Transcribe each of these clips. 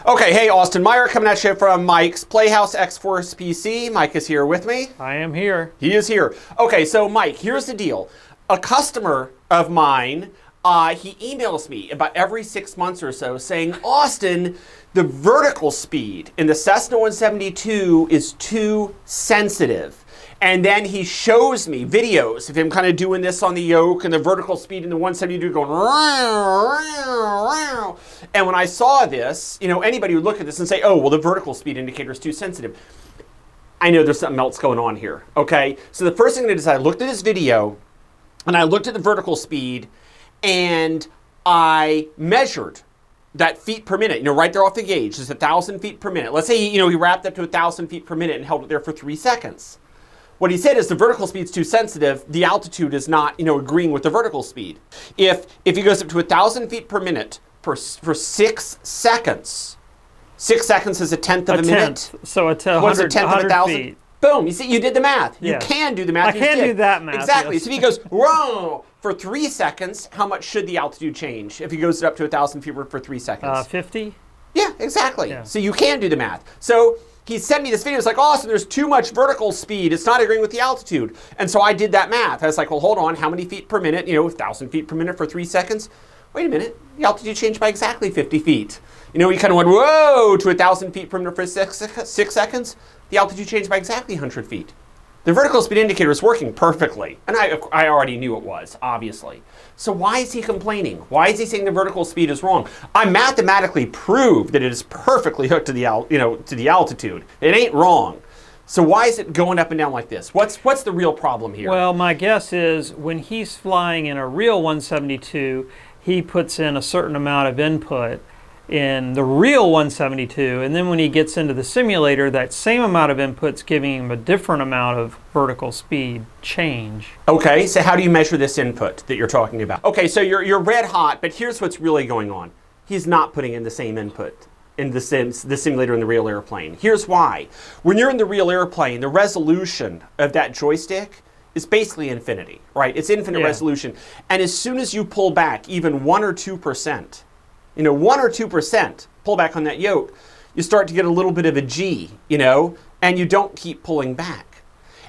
Okay, hey, Austin Meyer coming at you from Mike's Playhouse XForcePC. Mike is here with me. I am here. He is here. Okay, so Mike, here's the deal. A customer of mine, he emails me about every 6 months or so saying, Austin, the vertical speed in the Cessna 172 is too sensitive. And then he shows me videos of him kind of doing this on the yoke and the vertical speed in the 172 going row. And when I saw this, you know, anybody would look at this and say, oh, well, the vertical speed indicator is too sensitive. I know there's something else going on here, okay? So the first thing I did is I looked at his video and I looked at the vertical speed and I measured that feet per minute, you know, right there off the gauge. It's 1,000 feet per minute. Let's say, you know, he wrapped up to 1,000 feet per minute and held it there for 3 seconds. What he said is the vertical speed's too sensitive. The altitude is not, you know, agreeing with the vertical speed. If he goes up to 1,000 feet per minute for 6 seconds, 6 seconds is a tenth of a minute. So it's 100, 100 feet. Boom, you see, you did the math. Yeah. You can do the math. I can do that math. Exactly. Yes. So if he goes, whoa, for 3 seconds, how much should the altitude change if he goes up to 1,000 feet for 3 seconds? 50? Yeah, exactly. Yeah. So you can do the math. So he sent me this video. It's like, Austin, there's too much vertical speed. It's not agreeing with the altitude. And so I did that math. I was like, well, hold on. How many feet per minute? You know, 1,000 feet per minute for 3 seconds. Wait a minute. The altitude changed by exactly 50 feet. You know, he kind of went, whoa, to 1,000 feet per minute for 6 seconds. The altitude changed by exactly 100 feet. The vertical speed indicator is working perfectly. And I already knew it was, obviously. So why is he complaining? Why is he saying the vertical speed is wrong? I mathematically proved that it is perfectly hooked to the altitude. It ain't wrong. So why is it going up and down like this? What's the real problem here? Well, my guess is when he's flying in a real 172, he puts in a certain amount of input in the real 172, and then when he gets into the simulator, that same amount of input's giving him a different amount of vertical speed change. Okay, so how do you measure this input that you're talking about? Okay, so you're red hot, but here's what's really going on. He's not putting in the same input in the simulator in the real airplane. Here's why. When you're in the real airplane, the resolution of that joystick is basically infinity, right? It's infinite resolution. And as soon as you pull back even 1 or 2%, you know, 1 or 2% pull back on that yoke, you start to get a little bit of a G, you know, and you don't keep pulling back.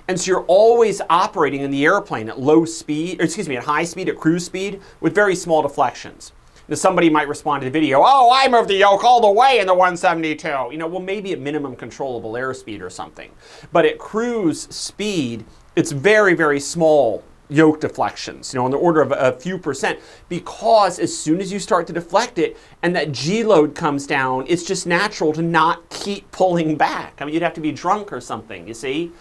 And so you're always operating in the airplane at low speed, or excuse me, at high speed, at cruise speed, with very small deflections. Now somebody might respond to the video, oh, I moved the yoke all the way in the 172. You know, well, maybe at minimum controllable airspeed or something. But at cruise speed, it's very, very small yoke deflections, you know, on the order of a few percent, because as soon as you start to deflect it and that G load comes down, it's just natural to not keep pulling back. I mean, you'd have to be drunk or something, you see?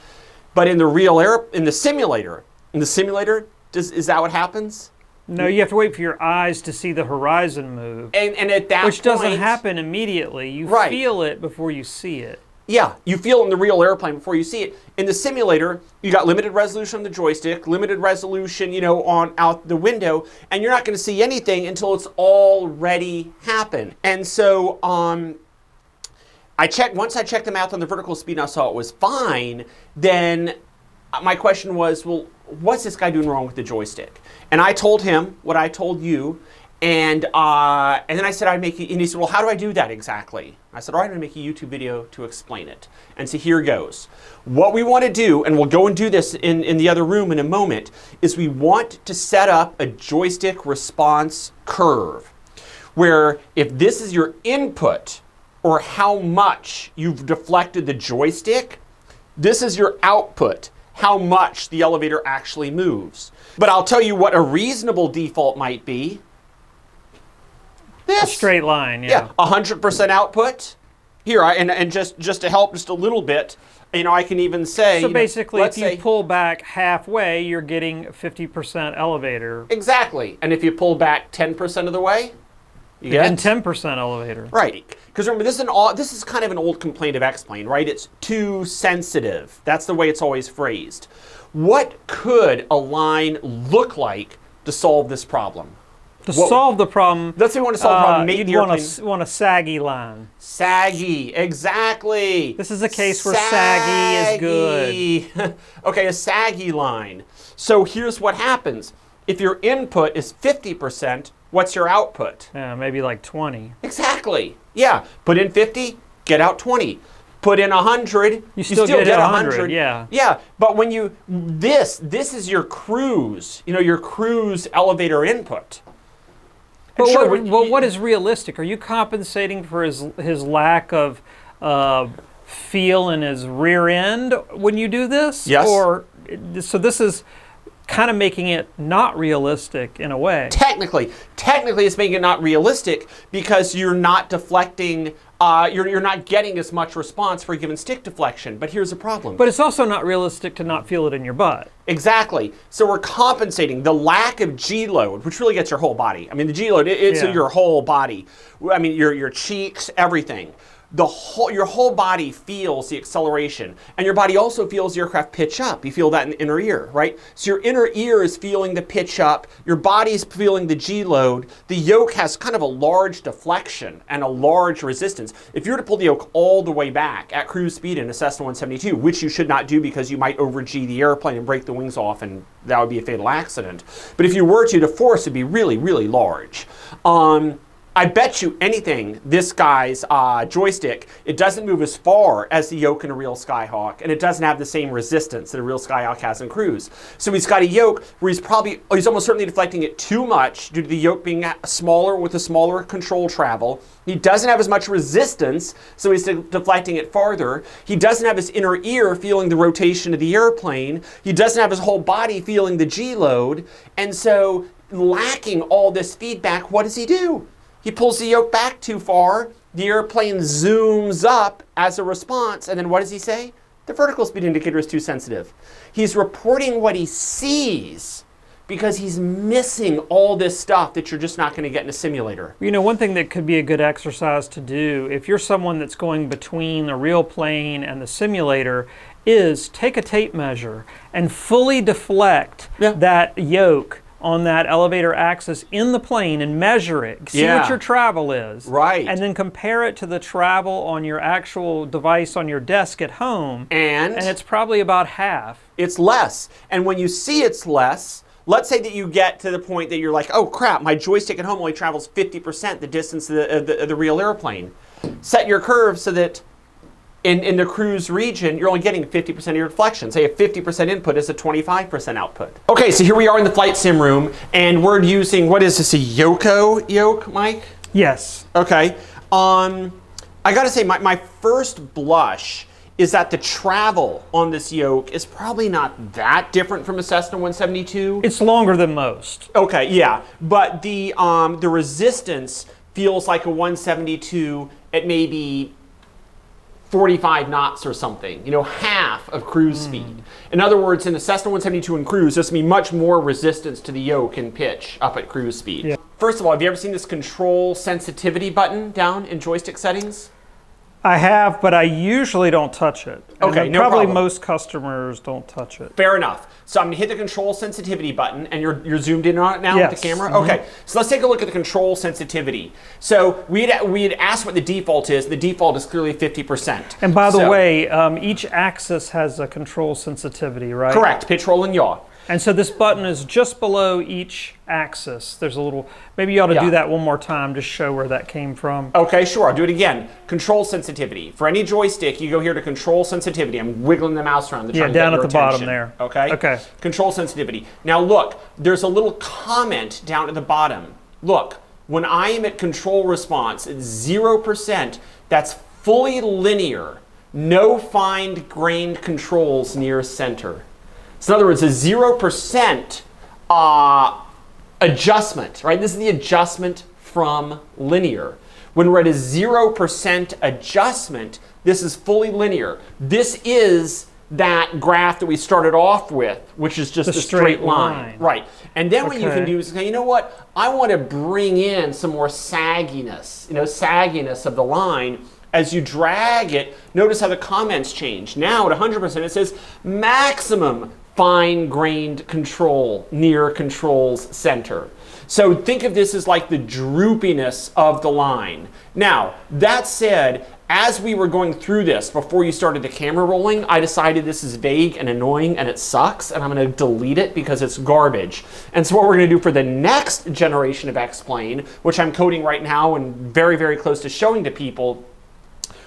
But in the simulator, is that what happens? No, you have to wait for your eyes to see the horizon move. And at that which point, doesn't happen immediately. You feel it before you see it. Yeah, you feel it in the real airplane before you see it. In the simulator, you got limited resolution on the joystick, limited resolution, you know, on out the window, and you're not going to see anything until it's already happened. And so once I checked the math on the vertical speed and I saw it was fine, then my question was, well, what's this guy doing wrong with the joystick? And I told him what I told you. And then I said I'd make it, and he said, well, how do I do that exactly? I said, all right, I'm going to make a YouTube video to explain it. And so here goes. What we want to do, and we'll go and do this in the other room in a moment, is we want to set up a joystick response curve, where if this is your input, or how much you've deflected the joystick, this is your output, how much the elevator actually moves. But I'll tell you what a reasonable default might be. A straight line, yeah. 100% output. Here, and just to help just a little bit, you know, I can even say. So basically, if you pull back halfway, you're getting 50% elevator. Exactly, and if you pull back 10% of the way, you get 10% elevator. Right, because remember, this is kind of an old complaint of X-Plane, right? It's too sensitive. That's the way it's always phrased. What could a line look like to solve this problem? To solve the problem, let's say we want to solve the problem. You'd want a saggy line. Saggy, exactly. This is a case where saggy is good. Okay, a saggy line. So here's what happens. If your input is 50%, what's your output? Maybe like 20. Exactly. Yeah. Put in 50, get out 20. Put in 100, you still get 100. Yeah. Yeah. But when you this is your cruise, your cruise elevator input. But what is realistic? Are you compensating for his lack of feel in his rear end when you do this? Yes. So this is kind of making it not realistic in a way. Technically it's making it not realistic because you're not deflecting, you're not getting as much response for a given stick deflection. But here's the problem. But it's also not realistic to not feel it in your butt. Exactly. So we're compensating the lack of G load, which really gets your whole body. I mean, the G load, it's your whole body. I mean, your cheeks, everything. Your whole body feels the acceleration, and your body also feels the aircraft pitch up. You feel that in the inner ear, right? So your inner ear is feeling the pitch up, your body's feeling the G load. The yoke has kind of a large deflection and a large resistance. If you were to pull the yoke all the way back at cruise speed in a Cessna 172, which you should not do because you might over-G the airplane and break the wings off, and that would be a fatal accident. But if you were to, the force would be really, really large. I bet you anything, this guy's joystick, it doesn't move as far as the yoke in a real Skyhawk, and it doesn't have the same resistance that a real Skyhawk has in cruise. So he's got a yoke where he's almost certainly deflecting it too much due to the yoke being smaller with a smaller control travel. He doesn't have as much resistance, so he's deflecting it farther. He doesn't have his inner ear feeling the rotation of the airplane. He doesn't have his whole body feeling the G load. And so, lacking all this feedback, what does he do? He pulls the yoke back too far, the airplane zooms up as a response, and then what does he say? The vertical speed indicator is too sensitive. He's reporting what he sees because he's missing all this stuff that you're just not going to get in a simulator. You know, one thing that could be a good exercise to do, if you're someone that's going between the real plane and the simulator, is take a tape measure and fully deflect that yoke on that elevator axis in the plane and measure it. See what your travel is. Right. And then compare it to the travel on your actual device on your desk at home. And it's probably about half. It's less. And when you see it's less, let's say that you get to the point that you're like, oh crap, my joystick at home only travels 50% the distance of the real airplane. Set your curve so that in the cruise region, you're only getting 50% of your deflection. Say a 50% input is a 25% output. Okay, so here we are in the flight sim room, and we're using, what is this, a Yoko yoke, Mike? Yes. Okay. I gotta say, my first blush is that the travel on this yoke is probably not that different from a Cessna 172. It's longer than most. Okay, yeah. But the resistance feels like a 172 at maybe 45 knots or something, half of cruise speed. In other words, in the Cessna 172 in cruise, there's going to be much more resistance to the yoke and pitch up at cruise speed. Yeah. First of all, have you ever seen this control sensitivity button down in joystick settings? I have, but I usually don't touch it. Okay, no probably problem. Most customers don't touch it. Fair enough. So I'm going to hit the control sensitivity button, and you're zoomed in on it now with the camera? Mm-hmm. Okay, so let's take a look at the control sensitivity. So we had asked what the default is. The default is clearly 50%. And by the way, each axis has a control sensitivity, right? Correct, pitch, roll, and yaw. And so this button is just below each axis. There's a little, maybe you ought to do that one more time to show where that came from. Okay, sure, I'll do it again. Control sensitivity. For any joystick, you go here to control sensitivity. I'm wiggling the mouse around to try to get down your at the attention. bottom there. Okay? Okay. Control sensitivity. Now look, there's a little comment down at the bottom. Look, when I am at control response at 0%, that's fully linear. No fine-grained controls near center. So in other words, a 0% adjustment, right? This is the adjustment from linear. When we're at a 0% adjustment, this is fully linear. This is that graph that we started off with, which is just a straight line. Right. And then what you can do is say, you know what? I want to bring in some more sagginess, sagginess of the line. As you drag it, notice how the comments change. Now at 100%, it says maximum fine-grained control near control's center. So think of this as like the droopiness of the line. Now, that said, as we were going through this, before you started the camera rolling, I decided this is vague and annoying and it sucks, and I'm going to delete it because it's garbage. And so what we're going to do for the next generation of X-Plane, which I'm coding right now and very, very close to showing to people,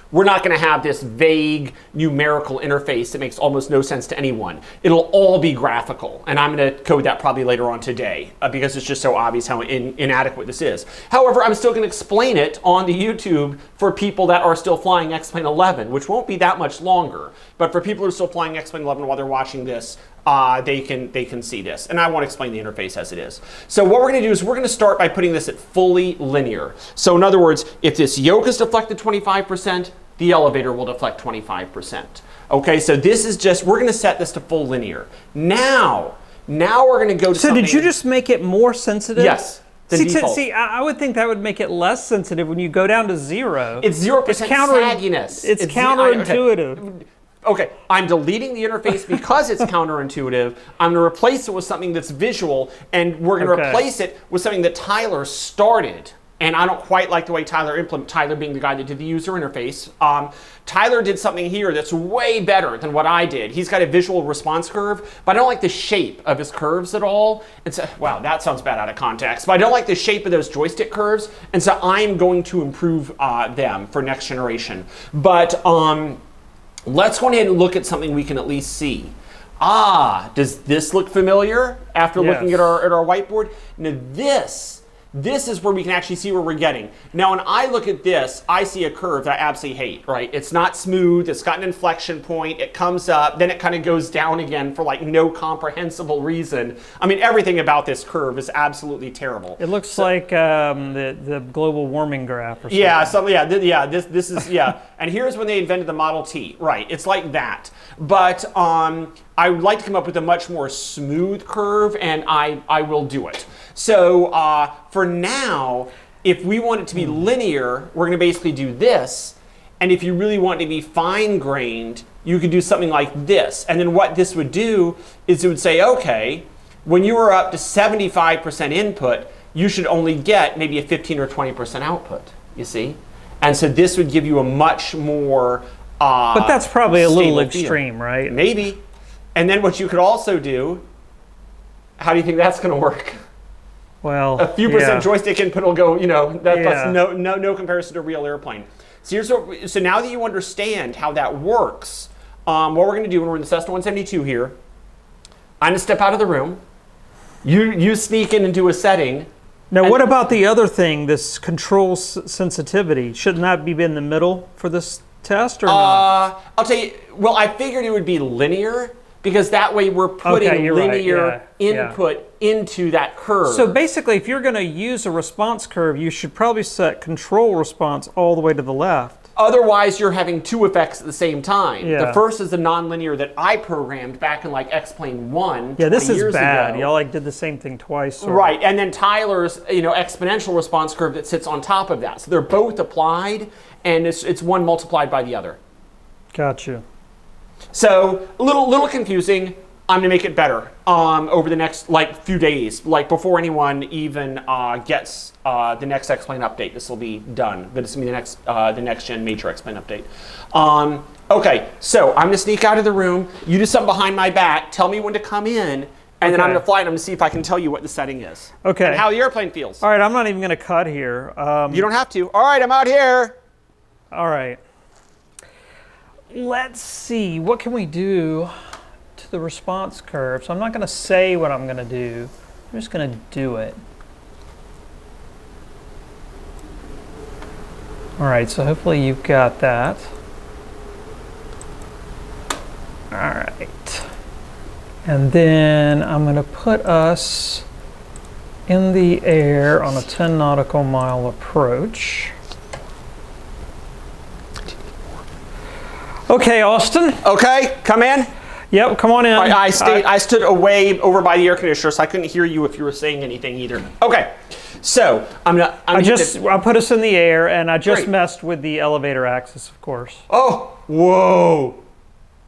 we're not going to have this vague numerical interface that makes almost no sense to anyone. It'll all be graphical, and I'm going to code that probably later on today because it's just so obvious how inadequate this is. However, I'm still going to explain it on the YouTube for people that are still flying X-Plane 11, which won't be that much longer. But for people who are still flying X-Plane 11 while they're watching this, they can see this. And I won't explain the interface as it is. So what we're going to do is we're going to start by putting this at fully linear. So in other words, if this yoke is deflected 25%, the elevator will deflect 25%. Okay, so this is just, we're going to set this to full linear. Now we're going to go to something. So did you just make it more sensitive? Yes. See, I would think that would make it less sensitive when you go down to 0. It's 0% sagginess. It's counterintuitive. Okay, I'm deleting the interface because it's counterintuitive. I'm going to replace it with something that's visual, and we're going to replace it with something that Tyler started. And I don't quite like the way Tyler being the guy that did the user interface. Tyler did something here that's way better than what I did. He's got a visual response curve, but I don't like the shape of his curves at all. And so, wow, that sounds bad out of context. But I don't like the shape of those joystick curves, and so I'm going to improve them for next generation. But let's go ahead and look at something we can at least see. Does this look familiar after looking at our whiteboard? Now this is where we can actually see where we're getting. Now, when I look at this, I see a curve that I absolutely hate, right? It's not smooth, it's got an inflection point, it comes up, then it kind of goes down again for like no comprehensible reason. I mean, everything about this curve is absolutely terrible. It looks like the global warming graph or something. Yeah, this is, yeah. And here's when they invented the Model T, right? It's like that. But I would like to come up with a much more smooth curve, and I will do it. So for now, if we want it to be linear, we're going to basically do this. And if you really want it to be fine-grained, you could do something like this. And then what this would do is it would say, okay, when you are up to 75% input, you should only get maybe a 15 or 20% output, you see? And so this would give you a much more but that's probably a little extreme, right? Maybe. And then what you could also do, how do you think that's going to work? Well, a few percent joystick input will go, that's no comparison to a real airplane. So so now that you understand how that works, what we're going to do when we're in the Cessna 172 here, I'm going to step out of the room. You sneak in and do a setting. Now, what about the other thing, this control sensitivity? Shouldn't that be in the middle for this test or not? I'll tell you, well, I figured it would be linear, because that way we're putting linear input into that curve. So basically, if you're going to use a response curve, you should probably set control response all the way to the left. Otherwise, you're having two effects at the same time. Yeah. The first is the nonlinear that I programmed back in like X-Plane 1 Yeah, this is years bad. ago. Y'all like did the same thing twice. Right, and then Tyler's exponential response curve that sits on top of that. So they're both applied, and it's one multiplied by the other. Gotcha. So a little confusing. I'm gonna make it better over the next few days, before anyone even gets the next X-Plane update. This will be done, but it's gonna be the next gen major X-Plane update. Okay, so I'm gonna sneak out of the room. You do something behind my back. Tell me when to come in, and then I'm gonna fly, and I'm gonna see if I can tell you what the setting is. Okay. And how the airplane feels. All right, I'm not even gonna cut here. You don't have to. All right, I'm out here. All right. Let's see, what can we do to the response curve? So I'm not going to say what I'm going to do. I'm just going to do it. All right, so hopefully you've got that. All right. And then I'm going to put us in the air on a 10 nautical mile approach. Okay, Austin. Okay, come in. Yep, come on in. I stood away over by the air conditioner, so I couldn't hear you if you were saying anything either. Okay, so I put us in the air, and I just messed with the elevator axis, of course. Oh, whoa!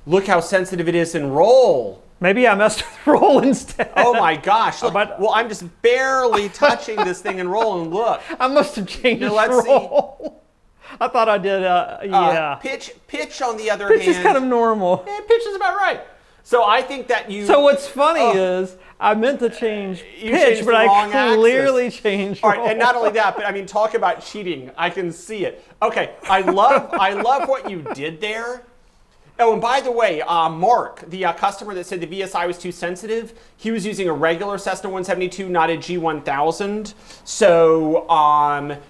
Look how sensitive it is in roll. Maybe I messed with roll instead. Oh my gosh. Look, But- well, I'm just barely touching this thing and roll, and look. I must have changed Now, let's roll. I thought I did, yeah. Pitch on the other Pitch hand. is kind of normal. Pitch is about right. So I think that you... So what's funny is I meant to change You pitch, changed but the I wrong axis. clearly changed All roll. right, and not only that, but I mean, talk about cheating. I can see it. Okay, I love what you did there. Oh, and by the way, Mark, the customer that said the VSI was too sensitive, he was using a regular Cessna 172, not a G1000. So,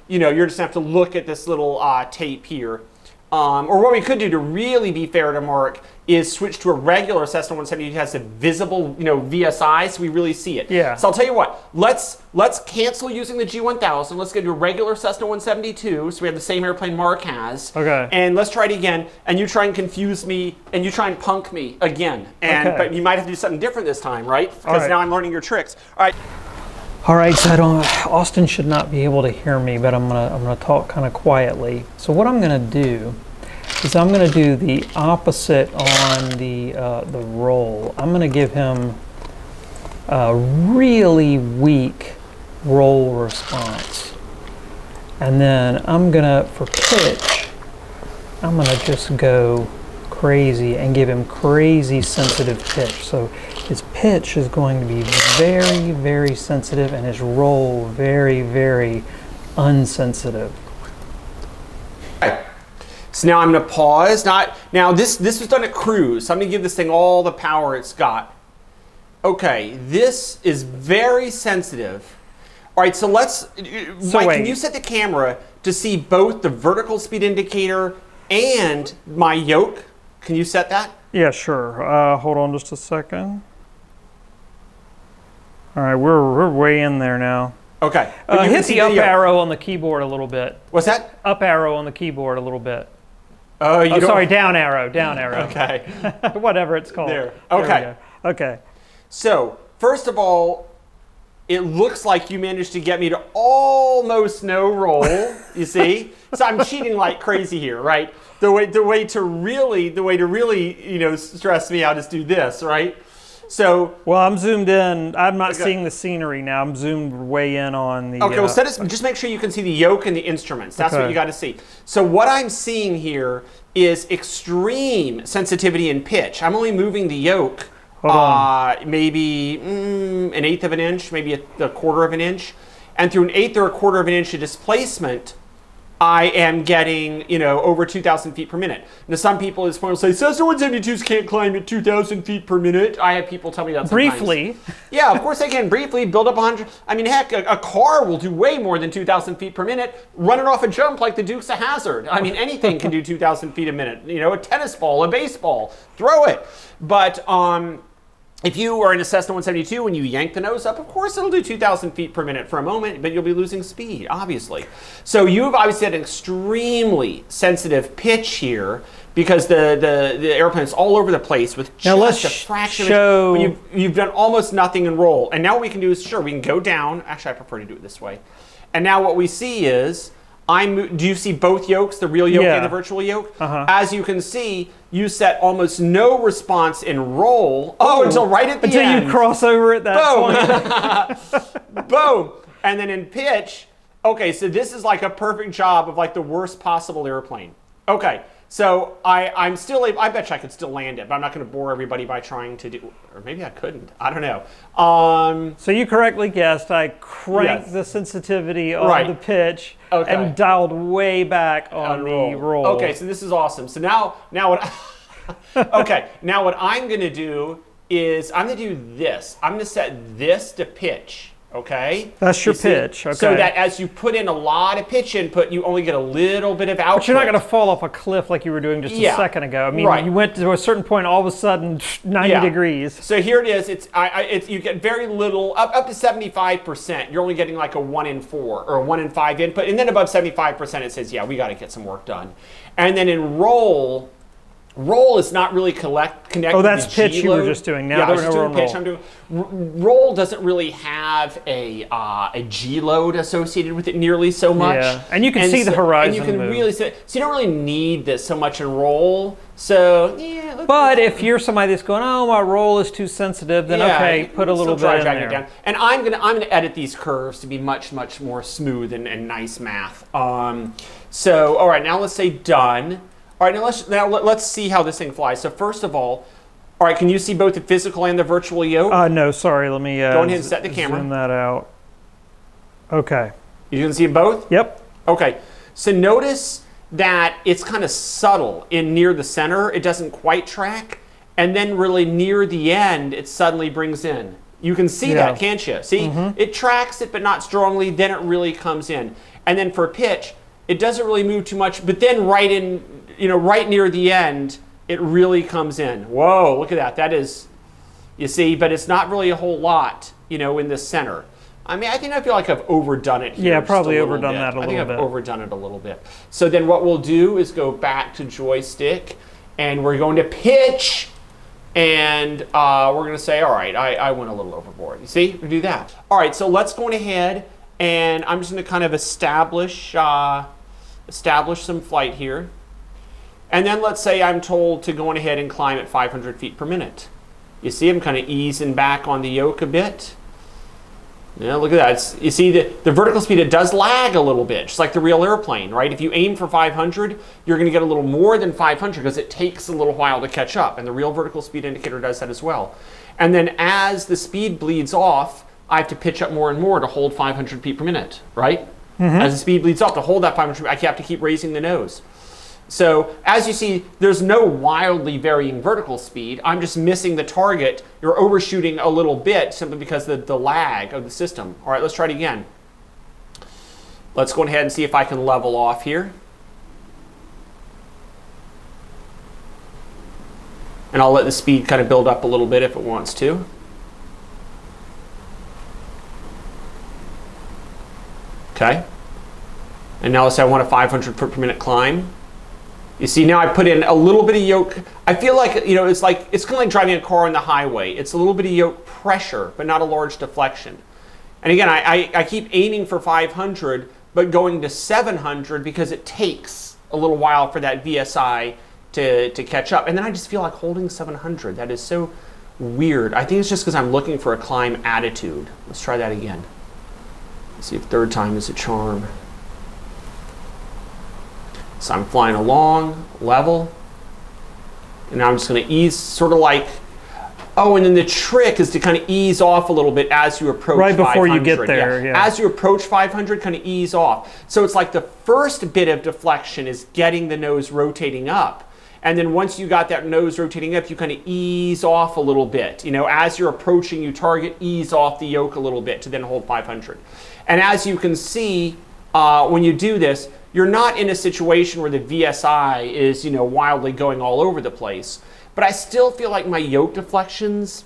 you're just gonna have to look at this little tape here. Or what we could do to really be fair to Mark is switch to a regular Cessna 172 that has a visible, VSI, so we really see it. Yeah. So I'll tell you what, let's cancel using the G1000. Let's go to a regular Cessna 172, so we have the same airplane Mark has. Okay. And let's try it again, and you try and confuse me, and you try and punk me again. And Okay. But you might have to do something different this time, right? All Because right. now I'm learning your tricks. All right. All right, so Austin should not be able to hear me, but I'm gonna talk kind of quietly. So what I'm gonna do is I'm gonna do the opposite on the roll. I'm gonna give him a really weak roll response, and then I'm gonna, for pitch, I'm gonna just go crazy and give him crazy sensitive pitch. So his pitch is going to be very, very sensitive, and his roll very, very unsensitive. Okay. So now I'm going to pause. Now this was done at cruise, so I'm going to give this thing all the power it's got. Okay, this is very sensitive. All right, so let's, Mike, wait. can you set the camera to see both the vertical speed indicator and my yoke? Can you set that? Yeah, sure. Hold on just a second. All right, we're way in there now. Okay. But you can Hit see the up yoke. arrow on the keyboard a little bit. What's that? Up arrow on the keyboard a little bit. Oh, you don't. Sorry, down arrow, down arrow. Okay. Whatever it's called. There. we Okay. go. Okay. So, first of all, it looks like you managed to get me to almost no roll, you see? So I'm cheating like crazy here, right? The way to really, stress me out is do this, right? So, Well, I'm zoomed in. I'm not Okay. seeing the scenery now. I'm zoomed way in on the. okay, well, just make sure you can see the yoke and the instruments. That's what Okay. you got to see. So what I'm seeing here is extreme sensitivity in pitch. I'm only moving the yoke Hold on. maybe an eighth of an inch, maybe a quarter of an inch. And through an eighth or a quarter of an inch of displacement, I am getting, over 2,000 feet per minute. Now, some people at this point will say, Cessna 172s can't climb at 2,000 feet per minute. I have people tell me that sometimes. Briefly. Yeah, of course they can briefly build up 100. I mean, heck, a car will do way more than 2,000 feet per minute, running off a jump like the Dukes of Hazzard. I mean, anything can do 2,000 feet a minute. A tennis ball, a baseball, throw it. But if you are in a Cessna 172 and you yank the nose up, of course it'll do 2,000 feet per minute for a moment, but you'll be losing speed, obviously. So you've obviously had an extremely sensitive pitch here because the airplane is all over the place with Now just let's a fraction show- of it. You've done almost nothing in roll. And now what we can do is, sure, we can go down. Actually, I prefer to do it this way. And now what we see is, do you see both yokes, the real yoke Yeah. and the virtual yoke? Uh-huh. As you can see, you set almost no response in roll. Until right at the Until end. you cross over at that point. Boom. Boom. And then in pitch, okay, so this is like a perfect job of like the worst possible airplane. Okay, so I'm still able, I bet you I could still land it, but I'm not going to bore everybody by trying to do, or maybe I couldn't. I don't know. So you correctly guessed. I cranked Yes. the sensitivity on Right. the pitch Okay. and dialed way back on the roll. Okay, so this is awesome. So now what? Okay, now what I'm going to do is I'm going to do this. I'm going to set this to pitch. Okay. That's your You see? pitch, So okay. that as you put in a lot of pitch input, you only get a little bit of output. But you're not going to fall off a cliff like you were doing just Yeah. a second ago. I mean, Right. you went to a certain point, all of a sudden, 90 Yeah. degrees. So here it is. It's you get very little, up to 75%. You're only getting like a 1 in 4 or a 1 in 5 input, and then above 75%, it says, yeah, we got to get some work done. And then in roll, Roll is not really connected. Oh, that's to pitch you were G-load. just doing. Now Yeah, I was we're just gonna doing pitch. roll. I'm doing roll doesn't really have a G load associated with it nearly so much. Yeah, and you can see the horizon And you can move. really see it. So you don't really need this so much in roll. So yeah. But if you're somebody that's going, oh, my roll is too sensitive, then okay, put a little bit in there. And I'm gonna edit these curves to be much more smooth and nice math. So all right, now let's say done. All right, now let's see how this thing flies. So first of all right, can you see both the physical and the virtual yoke? No, sorry. Let me go ahead and set the camera. Zoom that out. Okay. You can see both? Yep. Okay. So notice that it's kind of subtle in near the center. It doesn't quite track. And then really near the end, it suddenly brings in. You can see that, can't you? See, it tracks it, but not strongly. Then it really comes in. And then for pitch, it doesn't really move too much. But then right in, right near the end, it really comes in. Whoa, look at that. That is, you see, but it's not really a whole lot, in the center. I mean, I feel like I've overdone it here. Yeah, probably overdone that a little bit. I think I've overdone it a little bit. So then what we'll do is go back to joystick, and we're going to pitch, and we're going to say, all right, I went a little overboard. You see, we do that. All right, so let's go ahead, and I'm just going to kind of establish some flight here. And then let's say I'm told to go on ahead and climb at 500 feet per minute. You see I'm kind of easing back on the yoke a bit. Yeah, look at that. You see the vertical speed, it does lag a little bit, just like the real airplane, right? If you aim for 500, you're going to get a little more than 500 because it takes a little while to catch up. And the real vertical speed indicator does that as well. And then as the speed bleeds off, I have to pitch up more and more to hold 500 feet per minute, right? As the speed bleeds off, to hold that 500, I have to keep raising the nose. So as you see, there's no wildly varying vertical speed. I'm just missing the target. You're overshooting a little bit simply because of the lag of the system. All right, let's try it again. Let's go ahead and see if I can level off here. And I'll let the speed kind of build up a little bit if it wants to. Okay. And now let's say I want a 500 foot per minute climb. You see, now I put in a little bit of yoke. I feel like, it's kind of like driving a car on the highway. It's a little bit of yoke pressure, but not a large deflection. And again, I keep aiming for 500, but going to 700 because it takes a little while for that VSI to catch up. And then I just feel like holding 700. That is so weird. I think it's just because I'm looking for a climb attitude. Let's try that again. Let's see if third time is a charm. So I'm flying along, level, and now I'm just going to ease, sort of like, and then the trick is to kind of ease off a little bit as you approach 500. Right before you get there, yeah. As you approach 500, kind of ease off. So it's like the first bit of deflection is getting the nose rotating up. And then once you got that nose rotating up, you kind of ease off a little bit. As you're approaching, you target, ease off the yoke a little bit to then hold 500. And as you can see, when you do this, you're not in a situation where the VSI is, wildly going all over the place. But I still feel like my yoke deflections,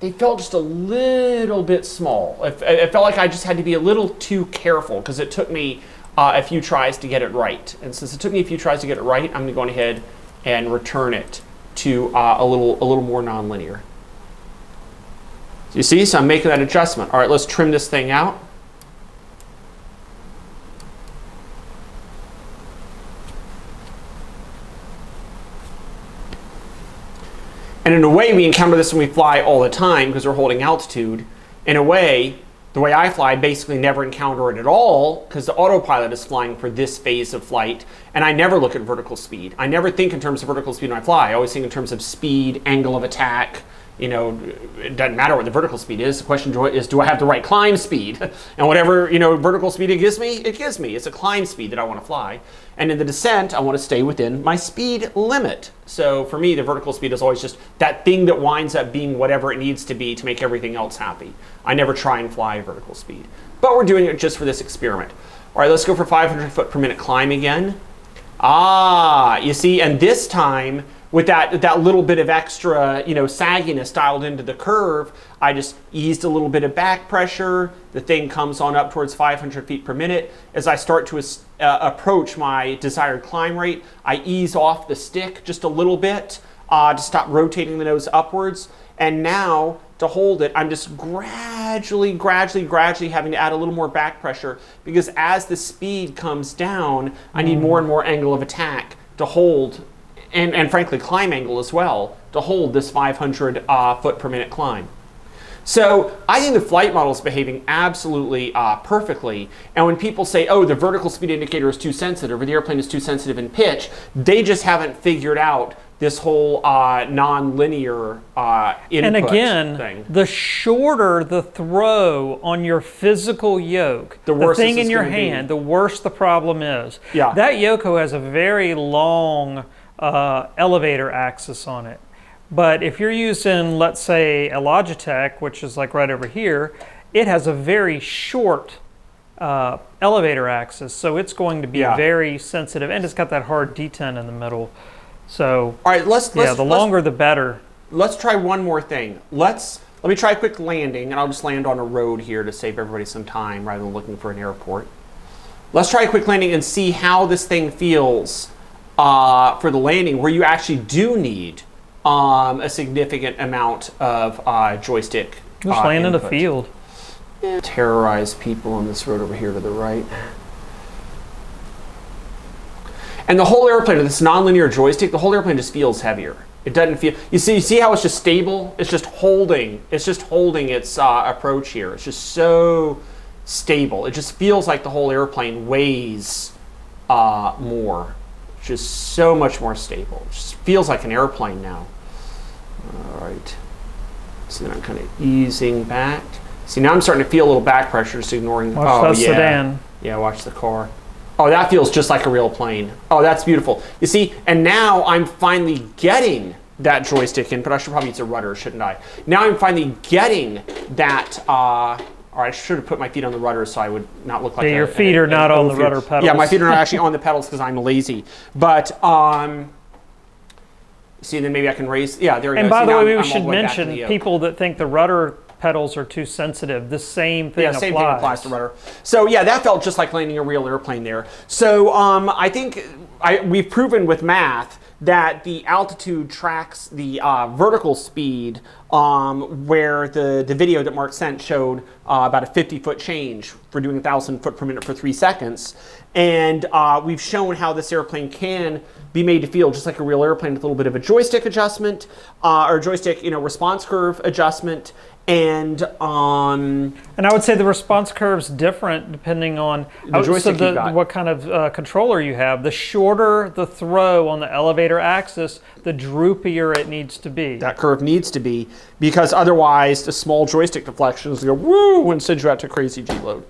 they felt just a little bit small. It felt like I just had to be a little too careful because it took me a few tries to get it right. And since it took me a few tries to get it right, I'm going to go ahead and return it to a little more nonlinear. You see? So I'm making that adjustment. All right, let's trim this thing out. And in a way, we encounter this when we fly all the time because we're holding altitude. In a way, the way I fly, I basically never encounter it at all because the autopilot is flying for this phase of flight. And I never look at vertical speed. I never think in terms of vertical speed when I fly. I always think in terms of speed, angle of attack. It doesn't matter what the vertical speed is. The question is, do I have the right climb speed? And whatever, vertical speed it gives me. It's a climb speed that I want to fly. And in the descent, I want to stay within my speed limit. So for me, the vertical speed is always just that thing that winds up being whatever it needs to be to make everything else happy. I never try and fly vertical speed. But we're doing it just for this experiment. All right, let's go for 500 foot per minute climb again. You see, and this time, with that little bit of extra, sagginess dialed into the curve, I just eased a little bit of back pressure. The thing comes on up towards 500 feet per minute. As I start to approach my desired climb rate, I ease off the stick just a little bit to stop rotating the nose upwards. And now, to hold it, I'm just gradually having to add a little more back pressure, because as the speed comes down, I need more and more angle of attack to hold, and frankly climb angle as well, to hold this 500 foot per minute climb. So I think the flight model is behaving absolutely perfectly. And when people say, oh, the vertical speed indicator is too sensitive, or the airplane is too sensitive in pitch, they just haven't figured out this whole non-linear input And again, thing. The shorter the throw on your physical yoke, the thing in your hand, the worse the problem is. Yeah. That Yoko has a very long elevator axis on it. But if you're using, let's say, a Logitech, which is like right over here, it has a very short elevator axis, so it's going to be very sensitive, and it's got that hard detent in the middle. So, all right, the longer the better. Let's try one more thing. Let me try a quick landing, and I'll just land on a road here to save everybody some time rather than looking for an airport. Let's try a quick landing and see how this thing feels for the landing, where you actually do need a significant amount of joystick. Just land in a input. field. Terrorize people on this road over here to the right. And the whole airplane, with this nonlinear joystick, the whole airplane just feels heavier. It doesn't feel. You see how it's just stable? It's just holding. It's just holding its approach here. It's just so stable. It just feels like the whole airplane weighs more. It's just so much more stable. It just feels like an airplane now. All right. So then I'm kind of easing back. See, now I'm starting to feel a little back pressure, just ignoring. Watch that sedan. Yeah, watch the car. Oh, that feels just like a real plane. Oh, that's beautiful. You see, and now I'm finally getting that joystick input. I should probably use a rudder, shouldn't I? Now I'm finally getting that, or I should have put my feet on the rudder so I would not look like your feet are not on the rudder pedals. Yeah, my feet are not actually on the pedals because I'm lazy. But, see, then maybe I can raise, yeah, there we go. And by see, the way, I'm we should mention people that think the rudder pedals are too sensitive. The same thing applies. Same thing applies to rudder. So yeah, that felt just like landing a real airplane there. So I think we've proven with math that the altitude tracks the vertical speed, where the video that Mark sent showed about a 50-foot change for doing 1,000 foot per minute for 3 seconds. And we've shown how this airplane can be made to feel just like a real airplane with a little bit of a joystick adjustment, or joystick, response curve adjustment. And I would say the response curve's different depending on the joystick you've got. What kind of controller you have. The shorter the throw on the elevator axis, the droopier it needs to be. That curve needs to be, because otherwise the small joystick deflections go woo and send you out to crazy G load.